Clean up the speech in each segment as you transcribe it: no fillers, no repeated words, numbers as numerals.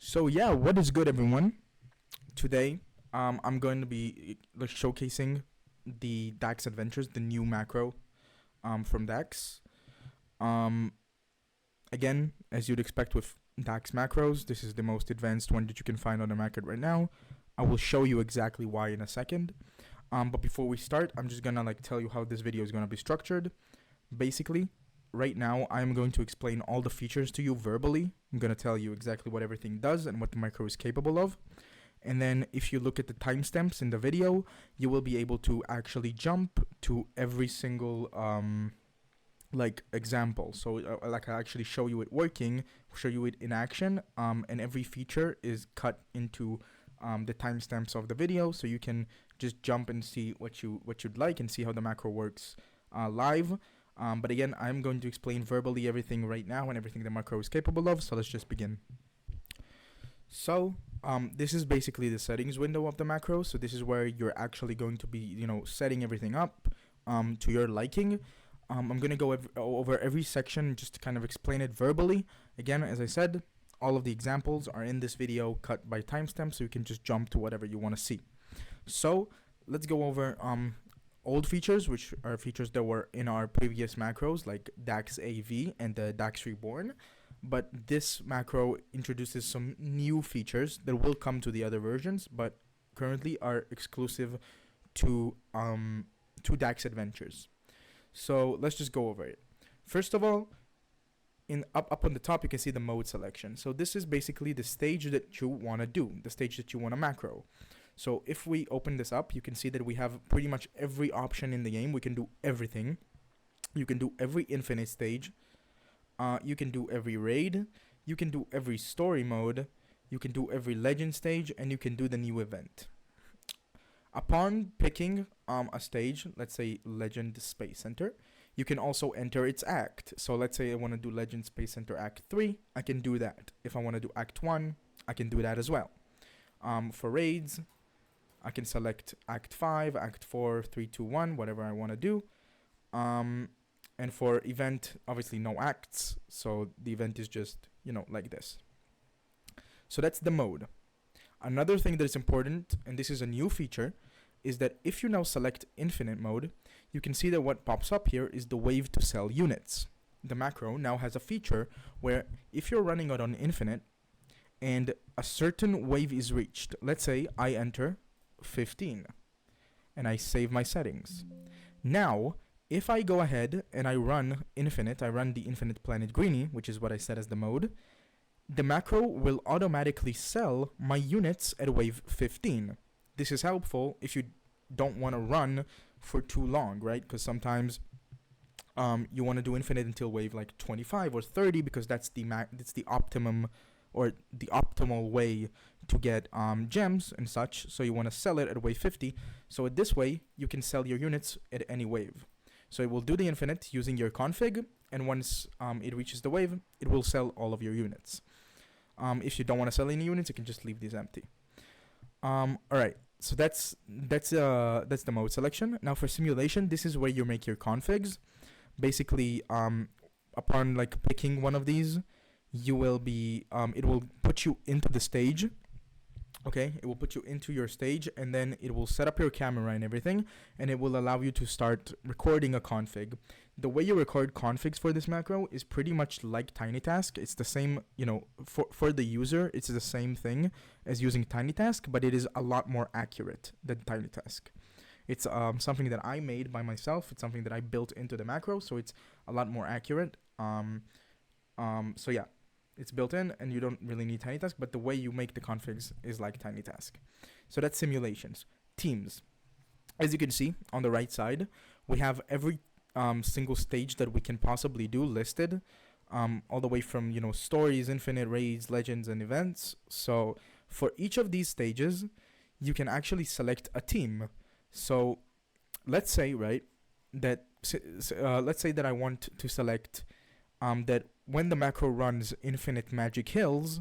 So yeah, what is good, everyone? Today, I'm going to be showcasing the DAX Adventures, the new macro from DAX. Um, Again, as you'd expect with DAX macros, this is the most advanced one that you can find on the market right now. I will show you exactly why in a second. But before we start, I'm just gonna tell you how this video is gonna be structured. Basically, right now I'm going to explain all the features to you verbally. I'm gonna tell you exactly what everything does and what the macro is capable of. And then if you look at the timestamps in the video, you will be able to actually jump to every single example. So I actually show you it working, show you it in action, and every feature is cut into the timestamps of the video, so you can just jump and see what you'd like and see how the macro works live. But again, I'm going to explain verbally everything right now and everything the macro is capable of. So let's just begin. So this is basically the settings window of the macro. So this is where you're actually going to be, setting everything up to your liking. I'm going to go over every section just to kind of explain it verbally. Again, as I said, all of the examples are in this video cut by timestamp, so you can just jump to whatever you want to see. So let's go over old features, which are features that were in our previous macros, like DAX AV and the DAX Reborn. But this macro introduces some new features that will come to the other versions, but currently are exclusive to DAX Adventures. So let's just go over it. First of all, up on the top, you can see the mode selection. So this is basically the stage that you want to do, the stage that you want to macro. So if we open this up, you can see that we have pretty much every option in the game. We can do everything. You can do every infinite stage. You can do every raid. You can do every story mode. You can do every legend stage, and you can do the new event. Upon picking a stage, let's say Legend Space Center, you can also enter its act. So let's say I want to do Legend Space Center Act 3, I can do that. If I want to do Act 1, I can do that as well. For raids, I can select Act 5, Act 4, 3, 2, 1, whatever I want to do. And for event, obviously no acts, so the event is just, like this. So that's the mode. Another thing that is important, and this is a new feature, is that if you now select infinite mode, you can see that what pops up here is the wave to sell units. The macro now has a feature where if you're running it on infinite and a certain wave is reached, let's say I enter 15 and I save my settings. Now, if I go ahead and I run infinite, I run the infinite planet greenie, which is what I set as the mode, the macro will automatically sell my units at wave 15. This is helpful if you don't want to run for too long, right? Because sometimes you want to do infinite until wave 25 or 30, because that's the optimum or the optimal way to get gems and such. So you want to sell it at wave 50. So this way you can sell your units at any wave. So it will do the infinite using your config, and once it reaches the wave, it will sell all of your units. If you don't want to sell any units, you can just leave these empty. Alright, so that's the mode selection. Now for simulation, this is where you make your configs. Basically, upon picking one of these, you will be it will put you into the stage. Okay, it will put you into your stage, and then it will set up your camera and everything, and it will allow you to start recording a config. The way you record configs for this macro is pretty much like TinyTask. It's the same, for the user, it's the same thing as using TinyTask, but it is a lot more accurate than TinyTask. It's something that I made by myself. It's something that I built into the macro, so it's a lot more accurate. So yeah. It's built in, and you don't really need TinyTask, but the way you make the configs is like TinyTask. So that's simulations. Teams. As you can see on the right side, we have every single stage that we can possibly do listed, all the way from stories, infinite, raids, legends, and events. So for each of these stages, you can actually select a team. So let's say that I want to select that when the macro runs Infinite Magic Hills,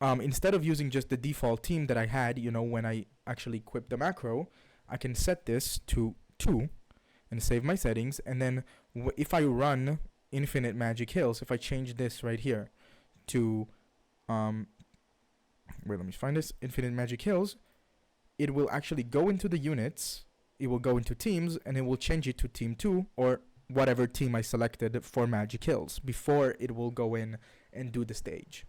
instead of using just the default team that I had, when I actually equipped the macro, I can set this to 2 and save my settings. And then if I run Infinite Magic Hills, if I change this right here to wait, let me find this, Infinite Magic Hills, it will actually go into the units, it will go into teams, and it will change it to team 2 or whatever team I selected for Magic Hills before it will go in and do the stage.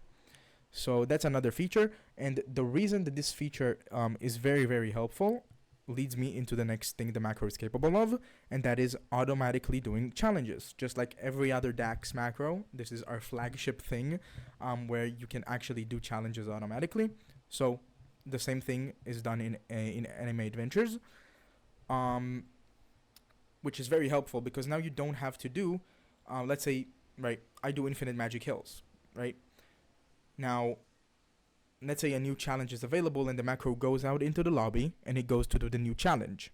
So that's another feature, and the reason that this feature is very, very helpful leads me into the next thing the macro is capable of, and that is automatically doing challenges. Just like every other DAX macro, this is our flagship thing where you can actually do challenges automatically. So the same thing is done in Anime Adventures, which is very helpful because now you don't have to do, let's say, right, I do Infinite Magic Hills, right? Now, let's say a new challenge is available and the macro goes out into the lobby and it goes to do the new challenge.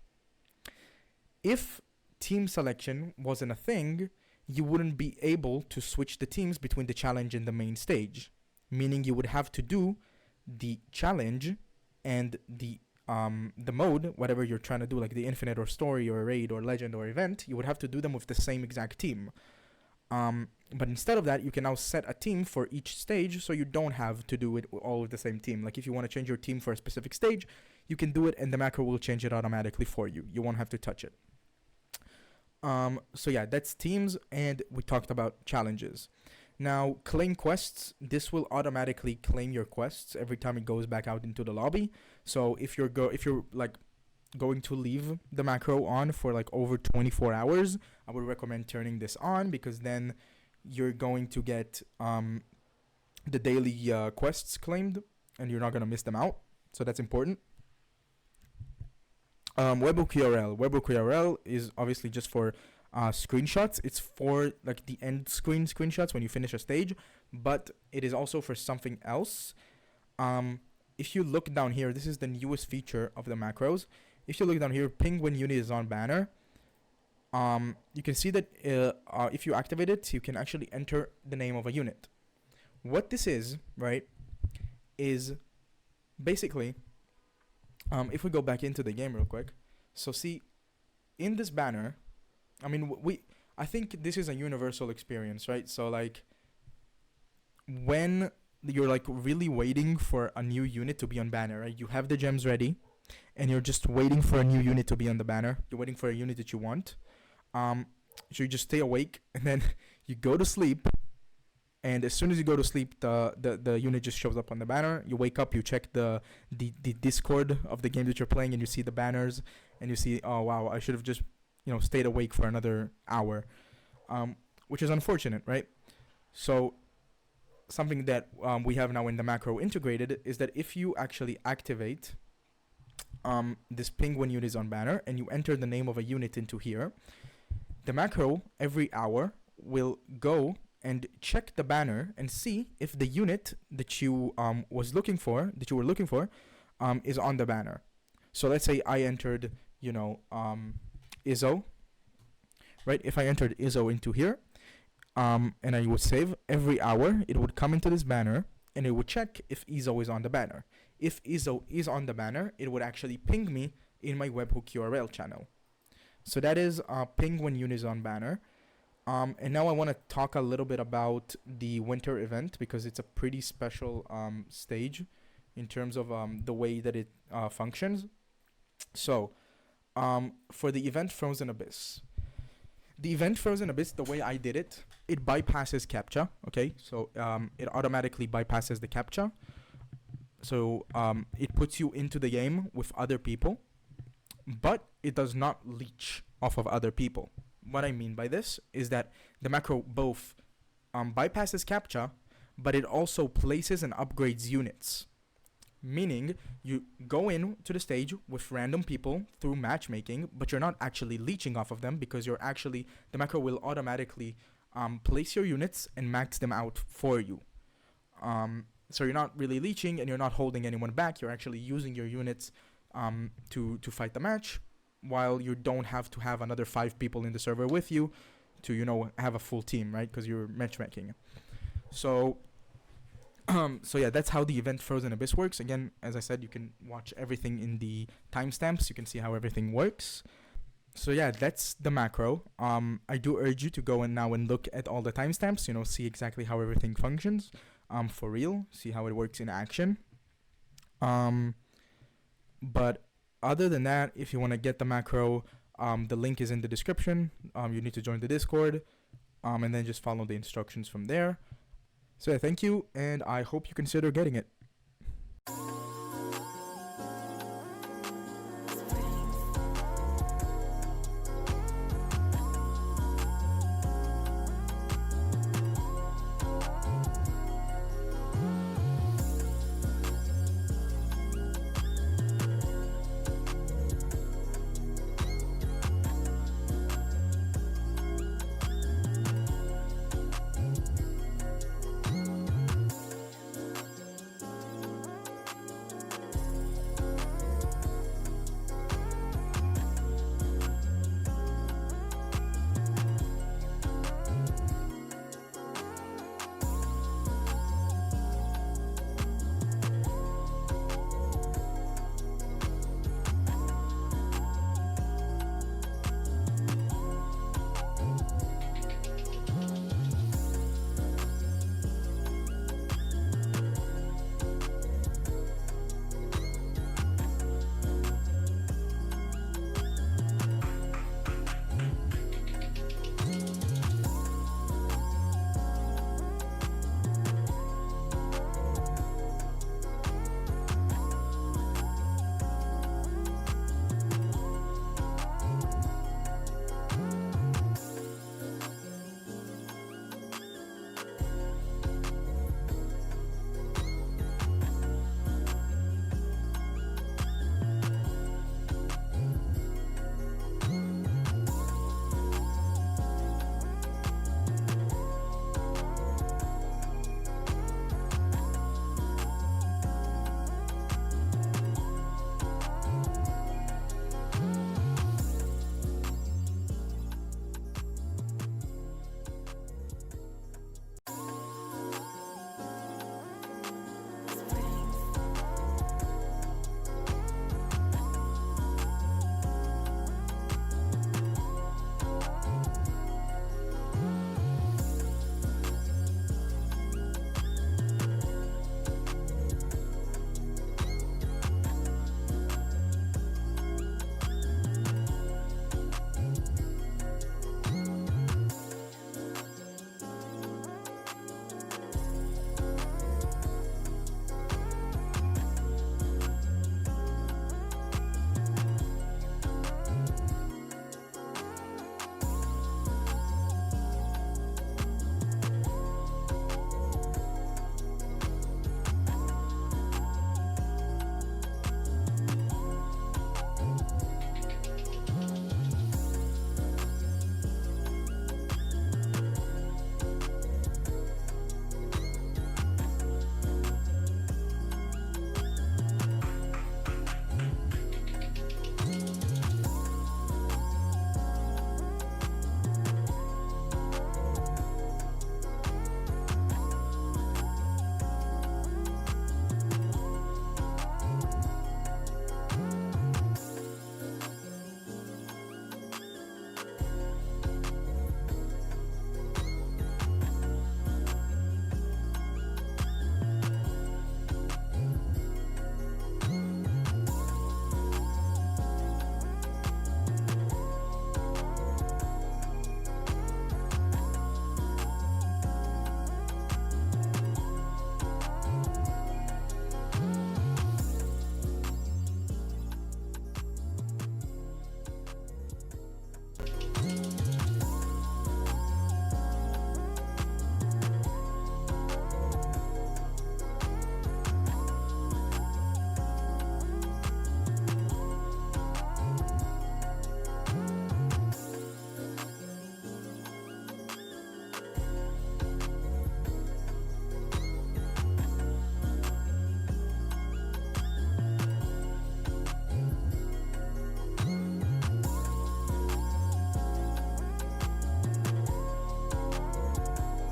If team selection wasn't a thing, you wouldn't be able to switch the teams between the challenge and the main stage, meaning you would have to do the challenge and the mode, whatever you're trying to do, like the infinite or story or raid or legend or event, you would have to do them with the same exact team. But instead of that, you can now set a team for each stage, so you don't have to do it all with the same team. Like if you want to change your team for a specific stage, you can do it and the macro will change it automatically for you. You won't have to touch it. So yeah, that's teams, and we talked about challenges. Now, claim quests, this will automatically claim your quests every time it goes back out into the lobby. So if you're like going to leave the macro on for like over 24 hours, I would recommend turning this on, because then you're going to get the daily quests claimed and you're not going to miss them out. So that's important. Webhook URL. Webhook URL is obviously just for screenshots. It's for like the end screen screenshots when you finish a stage, but it is also for something else. If you look down here, this is the newest feature of the macros. If you look down here, ping when unit is on banner. You can see that if you activate it, you can actually enter the name of a unit. What this is, right, is basically, if we go back into the game real quick, so see, in this banner, I mean, I think this is a universal experience, right? So like, when you're like really waiting for a new unit to be on banner, right? You have the gems ready, and you're just waiting for a new unit to be on the banner. You're waiting for a unit that you want. So you just stay awake, and then you go to sleep, and as soon as you go to sleep, the unit just shows up on the banner. You wake up, you check the Discord of the game that you're playing, and you see the banners, and you see, oh wow, I should have just stayed awake for another hour, which is unfortunate, right? So something that we have now in the macro integrated is that if you actually activate this ping when unit is on banner and you enter the name of a unit into here, the macro every hour will go and check the banner and see if the unit that you were looking for is on the banner. So let's say I entered Izzo, right? If I entered Izzo into here, and I would save, every hour it would come into this banner and it would check if Izzo is on the banner. If Izzo is on the banner, it would actually ping me in my webhook URL channel. So that is ping when unit is on banner. And now I want to talk a little bit about the winter event, because it's a pretty special stage in terms of the way that it functions. So for the event Frozen Abyss. The event Frozen Abyss, the way I did it, it bypasses CAPTCHA, okay? So it automatically bypasses the CAPTCHA. So it puts you into the game with other people, but it does not leech off of other people. What I mean by this is that the macro both bypasses CAPTCHA, but it also places and upgrades units. Meaning, you go into the stage with random people through matchmaking, but you're not actually leeching off of them, because the macro will automatically place your units and max them out for you. So you're not really leeching and you're not holding anyone back. You're actually using your units to fight the match, while you don't have to have another 5 people in the server with you to have a full team, right? Because you're matchmaking. So yeah, that's how the event Frozen Abyss works. Again, as I said, you can watch everything in the timestamps. You can see how everything works. So yeah, that's the macro. I do urge you to go and look at all the timestamps, see exactly how everything functions for real, see how it works in action. But other than that, if you want to get the macro, the link is in the description. You need to join the Discord, and then just follow the instructions from there. So yeah, thank you, and I hope you consider getting it.